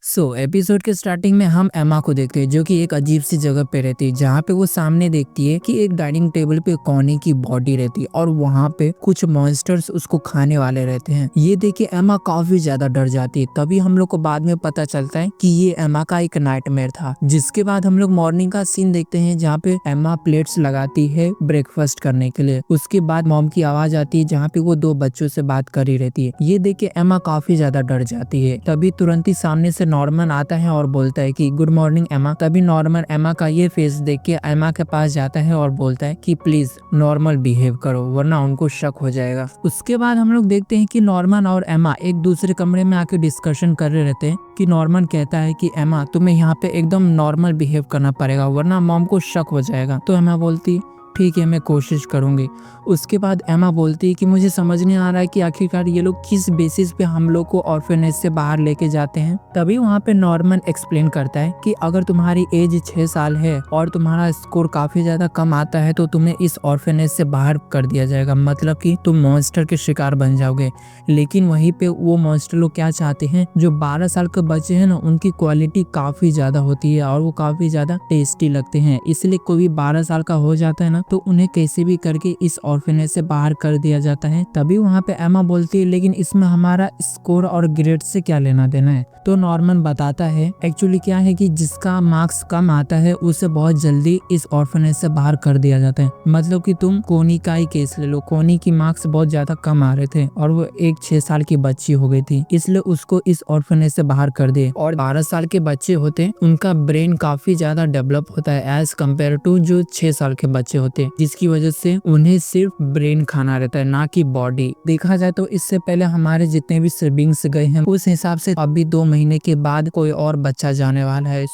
Episode के starting में हम एमा को देखते हैं जो कि एक अजीब सी जगह पे रहती है, जहाँ पे वो सामने देखती है कि एक डाइनिंग टेबल पे कोनी की बॉडी रहती है और वहाँ पे कुछ मॉन्स्टर्स उसको खाने वाले रहते हैं। ये देख के एमा काफी ज्यादा डर जाती है। तभी हम लोग को बाद में पता चलता है कि ये एमा का एक नाइटमेयर था। जिसके बाद हम लोग मॉर्निंग का सीन देखते हैं जहाँ पे एमा प्लेट्स लगाती है ब्रेकफास्ट करने के लिए। उसके बाद मॉम की आवाज आती है जहाँ पे वो दो बच्चों से बात कर ही रहती है। ये देख के एमा काफी ज्यादा डर जाती है। तभी तुरंत ही सामने से नॉर्मन आता है और बोलता है कि गुड मॉर्निंग एमा। तभी नॉर्मन एमा का ये फेस देख के एमा के पास जाता है और बोलता है कि प्लीज नॉर्मल बिहेव करो वरना उनको शक हो जाएगा। उसके बाद हम लोग देखते हैं कि नॉर्मन और एमा एक दूसरे कमरे में आके डिस्कशन कर रहे रहते हैं कि नॉर्मन कहता है कि एमा तुम्हें यहाँ पे एकदम नॉर्मल बिहेव करना पड़ेगा वरना मॉम को शक हो जाएगा। तो एमा बोलती ठीक है मैं कोशिश करूंगी। उसके बाद एमा बोलती है कि मुझे समझ नहीं आ रहा है कि आखिरकार ये लोग किस बेसिस पे हम लोग को ऑर्फनेज से बाहर लेके जाते हैं। तभी वहाँ पे नॉर्मन एक्सप्लेन करता है कि अगर तुम्हारी एज 6 साल है और तुम्हारा स्कोर काफी ज्यादा कम आता है तो तुम्हें इस ऑर्फनेज से बाहर कर दिया जाएगा, मतलब कि तुम मॉन्स्टर के शिकार बन जाओगे। लेकिन वहीं पे वो मॉन्स्टर लोग क्या चाहते हैं, जो 12 साल के बच्चे हैं ना उनकी क्वालिटी काफी ज्यादा होती है और वो काफी ज्यादा टेस्टी लगते हैं, इसलिए कोई भी 12 साल का हो जाता है ना तो उन्हें कैसे भी करके इस ऑर्फनेज से बाहर कर दिया जाता है। तभी वहाँ पे एमा बोलती है लेकिन इसमें हमारा स्कोर और ग्रेड से क्या लेना देना है। तो नॉर्मन बताता है एक्चुअली क्या है कि जिसका मार्क्स कम आता है उसे बहुत जल्दी इस ऑर्फनेज से बाहर कर दिया जाता है। मतलब कि तुम कोनी का ही केस ले लो, कोनी की मार्क्स बहुत ज्यादा कम आ रहे थे और वो एक 6 साल की बच्ची हो गई थी, इसलिए उसको इस ऑर्फनेज से बाहर कर दिए। और 12 साल के बच्चे होते उनका ब्रेन काफी ज्यादा डेवलप होता है एज कम्पेयर टू जो 6 साल के बच्चे होते हैं, जिसकी वजह से उन्हें सिर्फ ब्रेन खाना रहता है ना कि बॉडी। देखा जाए तो इससे पहले हमारे जितने भी सिबलिंग्स गए हैं उस हिसाब से अभी 2 महीने के बाद कोई और बच्चा जाने वाला है।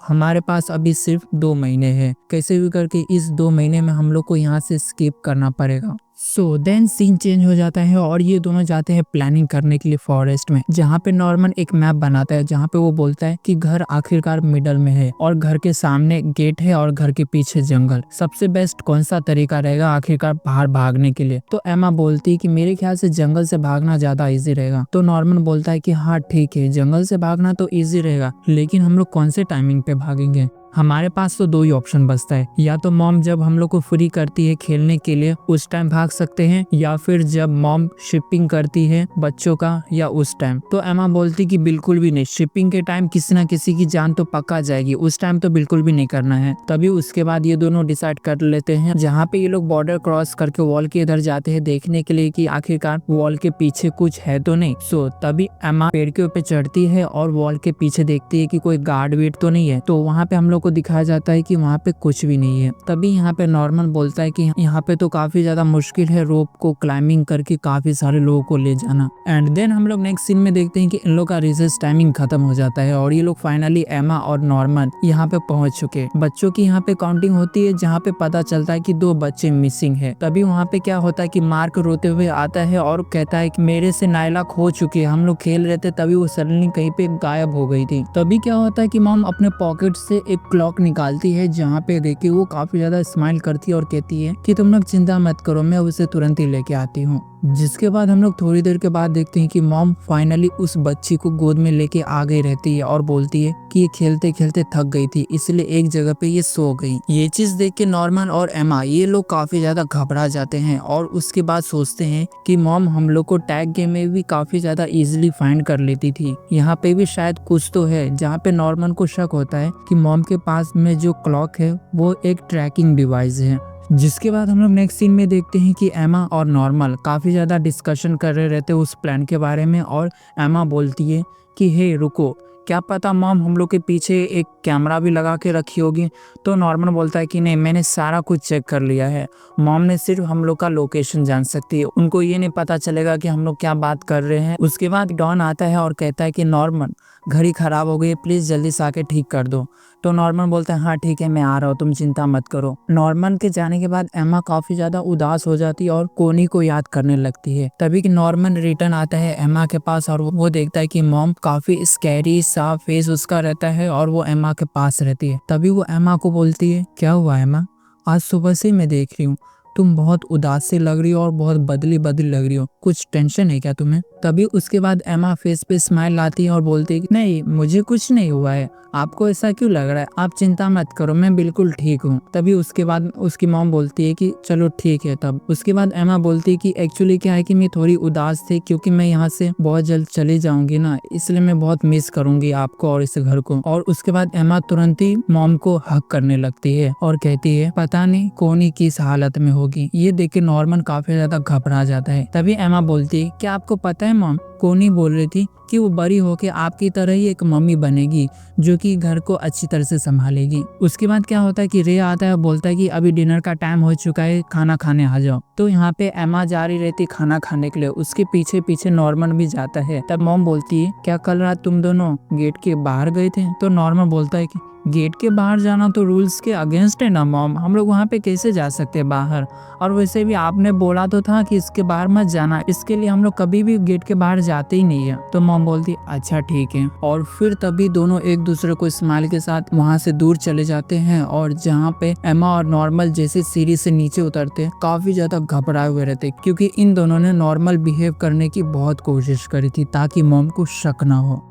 हमारे पास अभी सिर्फ 2 महीने है, कैसे भी करके इस 2 महीने में हम लोग को यहाँ से स्किप करना पड़ेगा। देन सीन चेंज हो जाता है और ये दोनों जाते हैं प्लानिंग करने के लिए फॉरेस्ट में, जहाँ पे नॉर्मन एक मैप बनाता है जहाँ पे वो बोलता है कि घर आखिरकार मिडल में है और घर के सामने गेट है और घर के पीछे जंगल। सबसे बेस्ट कौन सा तरीका रहेगा आखिरकार बाहर भागने के लिए। तो एमा बोलती है कि मेरे ख्याल से जंगल से भागना ज्यादा इजी रहेगा। तो नॉर्मन बोलता है कि हाँ ठीक है जंगल से भागना तो इजी रहेगा, लेकिन हम लोग कौन से टाइमिंग पे भागेंगे। हमारे पास तो 2 ही ऑप्शन बचता है, या तो मॉम जब हम लोग को फ्री करती है खेलने के लिए उस टाइम भाग सकते हैं, या फिर जब मॉम शिपिंग करती है बच्चों का या उस टाइम। तो एमा बोलती कि बिल्कुल भी नहीं, शिपिंग के टाइम किसी ना किसी की जान तो पक्का जाएगी, उस टाइम तो बिल्कुल भी नहीं करना है। तभी उसके बाद ये दोनों डिसाइड कर लेते हैं जहाँ पे ये लोग बॉर्डर क्रॉस करके वॉल के इधर जाते हैं देखने के लिए कि आखिरकार वॉल के पीछे कुछ है तो नहीं। तभी एमा पेड़ के ऊपर चढ़ती है और वॉल के पीछे देखती है कि कोई गार्ड वेट तो नहीं है। तो वहाँ पे हम लोग को दिखाया जाता है कि वहाँ पे कुछ भी नहीं है। तभी यहाँ पे नॉर्मन बोलता है कि यहाँ पे तो काफी ज्यादा मुश्किल है रोप को क्लाइंबिंग करके काफी सारे लोगों को ले जाना। एंड देन हम लोग नेक्स्ट सीन में देखते हैं कि इन लोग का रिसर्च टाइमिंग खत्म हो जाता है और ये लोग फाइनली एमा और नॉर्मन यहाँ पे पहुंच चुके। बच्चों की यहाँ पे काउंटिंग होती है जहाँ पे पता चलता है कि 2 बच्चे मिसिंग है। तभी वहाँ पे क्या होता है कि मार्क रोते हुए आता है और कहता है कि मेरे से नायला खो चुकी है, हम लोग खेल रहे थे तभी वो सडनली कहीं पे गायब हो गई थी। तभी क्या होता है कि मॉम अपने पॉकेट से एक क्लॉक निकालती है जहाँ पे देखिए वो काफी ज्यादा स्माइल करती है और कहती है कि तुम लोग चिंता मत करो मैं उसे तुरंत ही लेके आती हूँ। जिसके बाद हम लोग थोड़ी देर के बाद देखते हैं कि मॉम फाइनली उस बच्ची को गोद में लेके आ गई रहती है और बोलती है कि ये खेलते खेलते थक गई थी इसलिए एक जगह पे ये सो गई। ये चीज देख के नॉर्मन और एमा ये लोग काफी ज्यादा घबरा जाते हैं और उसके बाद सोचते हैं कि मॉम हम लोग को टैग गेम में भी काफी ज्यादा इजीली फाइंड कर लेती थी, यहाँ पे भी शायद कुछ तो है। जहाँ पे नॉर्मन को शक होता है कि मॉम के पास में जो क्लॉक है वो एक ट्रैकिंग डिवाइस है। जिसके बाद हम लोग नेक्स्ट सीन में देखते हैं कि एमा और नॉर्मल काफी ज्यादा डिस्कशन कर रहे रहते हैं उस प्लान के बारे में और एमा बोलती है कि हे रुको, क्या पता मॉम हम लोग के पीछे एक कैमरा भी लगा के रखी होगी। तो नॉर्मन बोलता है कि नहीं मैंने सारा कुछ चेक कर लिया है, मॉम ने सिर्फ हम लोग का लोकेशन जान सकती है, उनको ये नहीं पता चलेगा कि हम लोग क्या बात कर रहे हैं। उसके बाद डॉन आता है और कहता है कि नॉर्मन घड़ी खराब हो गई है प्लीज जल्दी से आके ठीक कर दो। तो नॉर्मन बोलता है हाँ ठीक है मैं आ रहा हूँ तुम चिंता मत करो। नॉर्मन के जाने के बाद एमा काफी ज्यादा उदास हो जाती है और कोनी को याद करने लगती है। तभी कि नॉर्मन रिटर्न आता है एमा के पास और वो देखता है कि मॉम काफी स्कैरी सा फेस उसका रहता है और वो एमा के पास रहती है। तभी वो एमा को बोलती है क्या हुआ एमा, आज सुबह से मैं देख रही हूँ तुम बहुत उदास सी लग रही हो और बहुत बदली बदली लग रही हो, कुछ टेंशन है क्या तुम्हें? तभी उसके बाद एमा फेस पे स्माइल लाती है और बोलती है कि नहीं, मुझे कुछ नहीं हुआ है। आपको ऐसा क्यों लग रहा है? आप चिंता मत करो, मैं बिल्कुल ठीक हूँ। तभी उसके बाद उसकी मॉम बोलती है कि चलो ठीक है। तब उसके बाद एमा बोलती है कि एक्चुअली क्या है कि मैं थोड़ी उदास थी, क्योंकि मैं यहाँ से बहुत जल्द चली जाऊंगी ना, इसलिए मैं बहुत मिस करूंगी आपको और इस घर को। और उसके बाद एमा तुरंत ही मॉम को हक करने लगती है और कहती है पता नहीं कोनी किस हालत में होगी। ये देख के नॉर्मन काफी ज्यादा घबरा जाता है। तभी एमा बोलती है क्या आपको पता है मॉम, कोनी बोल रही थी कि वो बड़ी होके आपकी तरह ही एक मम्मी बनेगी जो कि घर को अच्छी तरह से संभालेगी। उसके बाद क्या होता है कि रे आता है और बोलता है कि अभी डिनर का टाइम हो चुका है, खाना खाने आ जाओ। तो यहाँ पे एमा जा रही रहती खाना खाने के लिए, उसके पीछे पीछे नॉर्मन भी जाता है। तब मॉम बोलती है क्या कल रात तुम दोनों गेट के बाहर गए थे? तो नॉर्मन बोलता है कि गेट के बाहर जाना तो रूल्स के अगेंस्ट है ना मॉम, हम लोग वहाँ पे कैसे जा सकते हैं बाहर? और वैसे भी आपने बोला तो था कि इसके बाहर मत जाना, इसके लिए हम लोग कभी भी गेट के बाहर जाते ही नहीं है। तो मॉम बोलती अच्छा ठीक है। और फिर तभी दोनों एक दूसरे को स्माइल के साथ वहाँ से दूर चले जाते हैं। और जहाँ पे एमा और नॉर्मल जैसे सीढ़ी से नीचे उतरते हैं, काफी ज्यादा घबराए हुए रहते, क्योंकि इन दोनों ने नॉर्मल बिहेव करने की बहुत कोशिश करी थी ताकि मॉम को शक ना हो।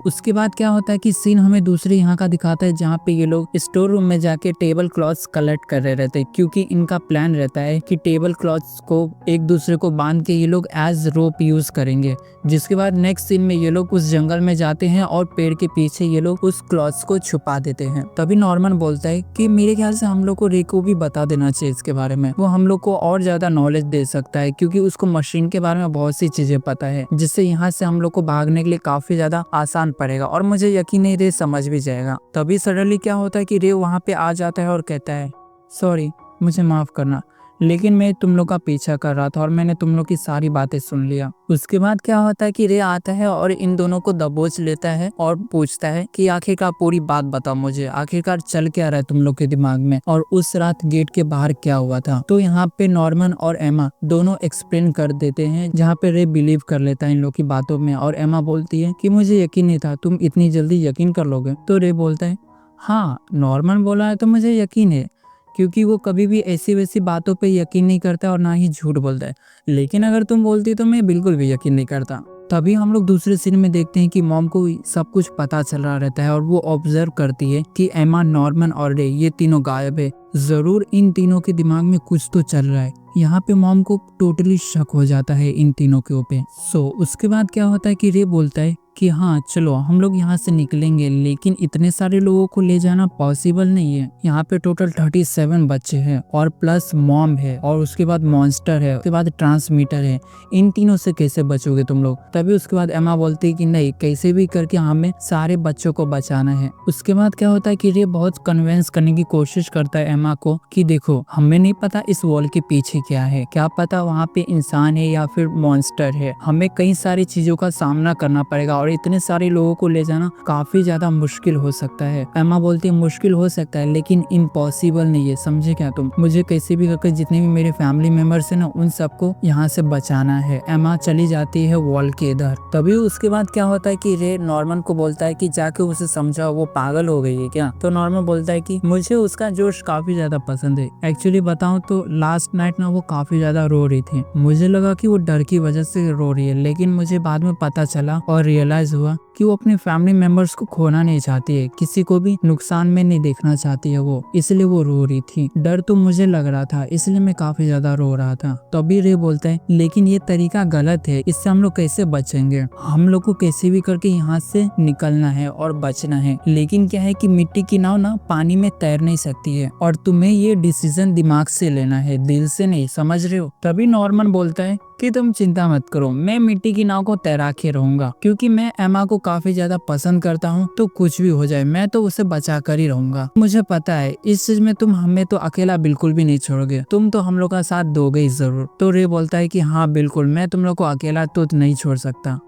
उसके बाद क्या होता है कि सीन हमें दूसरे यहाँ का दिखाता है, जहाँ पे ये लोग स्टोर रूम में जाके टेबल क्लॉथ्स कलेक्ट कर रहे रहते हैं, क्योंकि इनका प्लान रहता है कि टेबल क्लॉथ्स को एक दूसरे को बांध के ये लोग एज रोप यूज करेंगे। जिसके बाद नेक्स्ट सीन में ये लोग उस जंगल में जाते हैं और पेड़ के पीछे ये लोग उस क्लॉथ्स को छुपा देते हैं। तभी नॉर्मन बोलता है कि मेरे ख्याल से हम लोग को रे को भी बता देना चाहिए इसके बारे में, वो हम लोग को और ज्यादा नॉलेज दे सकता है, क्योंकि उसको मशीन के बारे में बहुत सी चीजें पता है, जिससे यहाँ से हम लोग को भागने के लिए काफी ज्यादा आसान पड़ेगा और मुझे यकीन नहीं रे समझ भी जाएगा। तभी सडनली क्या होता है कि रे वहाँ पे आ जाता है और कहता है सॉरी, मुझे माफ करना, लेकिन मैं तुम लोग का पीछा कर रहा था और मैंने तुम लोग की सारी बातें सुन लिया। उसके बाद क्या होता है कि रे आता है और इन दोनों को दबोच लेता है और पूछता है कि आखिरकार पूरी बात बताओ मुझे, आखिरकार चल क्या रहा है तुम लोग के दिमाग में, और उस रात गेट के बाहर क्या हुआ था। तो यहाँ पे नॉर्मन और एमा दोनों एक्सप्लेन कर देते हैं, जहाँ पे रे बिलीव कर लेता है इन लोग की बातों में। और एमा बोलती है कि मुझे यकीन नहीं था तुम इतनी जल्दी यकीन कर लोगे। तो रे बोलता है हाँ, नॉर्मन बोला है तो मुझे यकीन है, क्योंकि वो कभी भी ऐसी वैसी बातों पे यकीन नहीं करता और ना ही झूठ बोलता है, लेकिन अगर तुम बोलती तो मैं बिल्कुल भी यकीन नहीं करता। तभी हम लोग दूसरे सीन में देखते हैं कि मॉम को सब कुछ पता चल रहा रहता है और वो ऑब्जर्व करती है कि एमा, नॉर्मन और रे ये तीनों गायब है। जरूर इन तीनों के दिमाग में कुछ तो चल रहा है। यहाँ पे मॉम को टोटली शक हो जाता है इन तीनों के ऊपर। उसके बाद क्या होता है कि रे बोलता है कि हाँ चलो हम लोग यहाँ से निकलेंगे, लेकिन इतने सारे लोगों को ले जाना पॉसिबल नहीं है। यहाँ पे टोटल 37 बच्चे हैं और प्लस मॉम है और उसके बाद मॉन्स्टर है, उसके बाद ट्रांसमीटर है, इन तीनों से कैसे बचोगे तुम लोग। तभी उसके बाद एमा बोलती है कि नहीं, कैसे भी करके हमें सारे बच्चों को बचाना है। उसके बाद क्या होता है कि रे बहुत कन्विंस करने की कोशिश करता है एमा को कि देखो हमें नहीं पता इस वॉल के पीछे क्या है, क्या पता वहाँ पे इंसान है या फिर मॉन्स्टर है, हमें कई सारी चीजों का सामना करना पड़ेगा और इतने सारे लोगों को ले जाना काफी ज्यादा मुश्किल हो सकता है। एमा बोलती है मुश्किल हो सकता है लेकिन इम्पॉसिबल नहीं है, समझे क्या तुम। मुझे कैसे भी करके जितने भी मेरे फैमिली मेंबर्स है ना, उन सबको यहाँ से बचाना है। एमा चली जाती है वॉल के इधर। तभी उसके बाद क्या होता है कि रे नॉर्मन को बोलता है कि जाके उसे समझाओ, वो पागल हो गई है क्या। तो नॉर्मन बोलता है कि मुझे उसका जोश काफी ज्यादा पसंद है। एक्चुअली बताऊं तो लास्ट नाइट ना वो काफी ज्यादा रो रही थी। मुझे लगा कि वो डर की वजह से रो रही है, लेकिन मुझे बाद में पता चला और रियलाइज हुआ कि वो अपने फैमिली मेंबर्स को खोना नहीं चाहती है, किसी को भी नुकसान में नहीं देखना चाहती है वो, इसलिए वो रो रही थी। डर तो मुझे लग रहा था, इसलिए मैं काफी ज्यादा रो रहा था। तभी रे बोलता है लेकिन ये तरीका गलत है, इससे हम लोग कैसे बचेंगे। हम लोग को कैसे भी करके यहाँ से निकलना है और बचना है, लेकिन क्या है कि मिट्टी की नाव ना पानी में तैर नहीं सकती है और तुम्हें ये डिसीजन दिमाग से लेना है, दिल से नहीं, समझ रहे हो। तभी नॉर्मन बोलता है कि तुम चिंता मत करो, मैं मिट्टी की नाव को तैरा के रहूंगा, क्योंकि मैं एमा को काफी ज्यादा पसंद करता हूँ, तो कुछ भी हो जाए मैं तो उसे बचा कर ही रहूंगा। मुझे पता है इस चीज में तुम हमें तो अकेला बिल्कुल भी नहीं छोड़ोगे, तुम तो हम लोग का साथ दोगे ही जरूर। तो रे बोलता है कि हाँ बिल्कुल, मैं तुम लोग को अकेला तो नहीं छोड़ सकता।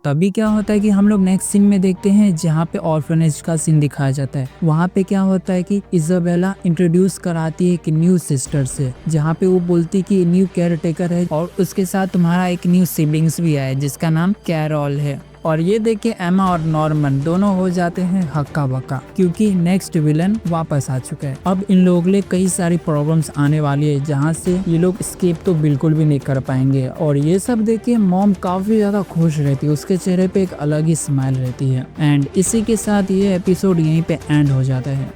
तभी क्या होता है कि हम लोग नेक्स्ट सीन में देखते हैं, जहाँ पे ऑर्फनेज का सीन दिखाया जाता है। वहाँ पे क्या होता है कि इजाबेला इंट्रोड्यूस कराती है एक न्यू सिस्टर से, जहाँ पे वो बोलती है कि न्यू केयर टेकर है और उसके साथ तुम्हारा एक न्यू सिबलिंग्स भी है जिसका नाम कैरोल है। और ये देख के एमा और नॉर्मन दोनों हो जाते हैं हक्का बक्का, क्योंकि नेक्स्ट विलन वापस आ चुका है। अब इन लोगों के लिए कई सारी प्रॉब्लम्स आने वाली है, जहाँ से ये लोग स्केप तो बिल्कुल भी नहीं कर पाएंगे। और ये सब देख के मॉम काफी ज्यादा खुश रहती है, उसके चेहरे पे एक अलग ही स्माइल रहती है। एंड इसी के साथ ये एपिसोड यहीं पे एंड हो जाता है।